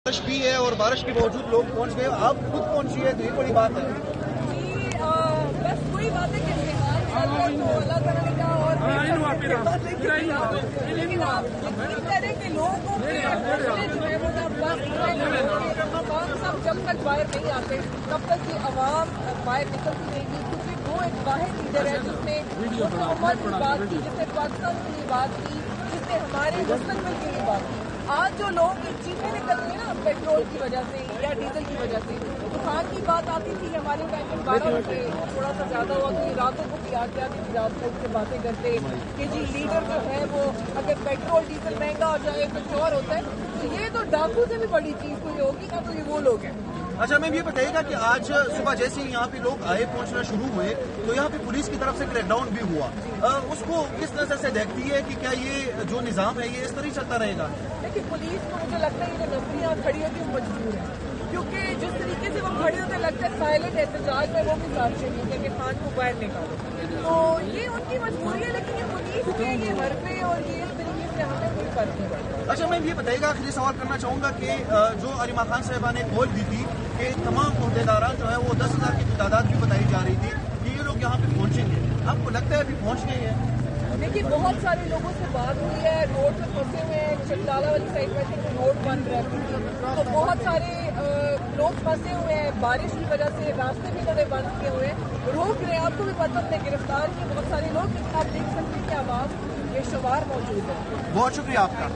بارش بھی ہے اور بارش کے باوجود لوگ پہنچ گئے. آپ خود پہنچی ہے تو یہ بڑی بات ہے. بس وہی بات ہے کہ اللہ تعالیٰ نے کہا اور لیکن آپ یقین کریں کہ لوگوں کو جو ہے وہ سب جب تک باہر نہیں آتے تب تک یہ عوام باہر نکلتی رہے گی، کیونکہ وہ ایک واحد لیڈر ہے جس نے حکومت کی بات کی، جس نے پاکستان کے لیے بات کی، جس نے ہمارے مستقبل کے لیے بات کی. آج جو لوگوں کی چیخیں نکل رہی ہیں نا پیٹرول کی وجہ سے یا ڈیزل کی وجہ سے، تو خان کی بات آتی تھی ہمارے ٹائم 12 بجے تھوڑا سا زیادہ ہوا تو یہ راتوں کو بھی آتی تھی، رات کو سے باتیں کرتے کہ جی لیڈر جو ہے وہ اگر پیٹرول ڈیزل مہنگا ہو جائے کچھ اور ہوتا ہے تو یہ تو ڈاکو سے بھی بڑی چیز کوئی ہوگی نا، تو یہ وہ لوگ ہیں. اچھا میم یہ بتائیے گا کہ آج صبح جیسے ہی یہاں پہ لوگ آئے پہنچنا شروع ہوئے تو یہاں پہ پولیس کی طرف سے کریک ڈاؤن بھی ہوا. اس کو کس نظر سے دیکھتی ہے کہ کیا یہ جو نظام ہے یہ اس طرح چلتا رہے گا؟ دیکھیے پولیس کو مجھے لگتا ہے یہ جو نفریاں کھڑی ہوتی ہیں مجبور ہے، کیونکہ جس طریقے سے وہ کھڑے ہوتے لگتا ہے سائلنٹ احتجاج میں وہ بھی ساتھ چاہیے کہ خان کو باہر نکالو، تو یہ ان کی مجبوری ہے. لیکن یہ پولیس کے یہ حربے اور یہ اس طریقے سے ہمیں کوئی فرق نہیں پڑتا. اچھا میم یہ بتائیے گا آخری سوال کرنا چاہوں گا کہ جو عریمہ خان صاحبہ نے کال دی تھی کہ تمام عہدیداران جو ہے وہ 10,000 کی تعداد بھی بتائی جا رہی تھی کہ یہ لوگ یہاں پہ پہنچیں گے، آپ کو لگتا ہے ابھی پہنچ گئے ہیں؟ دیکھیے بہت سارے لوگوں سے بات ہوئی ہے، روڈ پہ پھنسے ہوئے ہیں، چکڈالہ والی سائڈ میں سے روڈ بند رہتی تھی تو بہت سارے لوگ پھنسے ہوئے ہیں، بارش کی وجہ سے راستے بھی انہوں نے بند کیے ہوئے ہیں، روک رہے ہیں. آپ کو بھی پتہ ہے گرفتار کیے بہت سارے لوگ، لیکن آپ دیکھ سکتے ہیں کہ عوام بے شمار موجود ہے. بہت شکریہ آپ کا.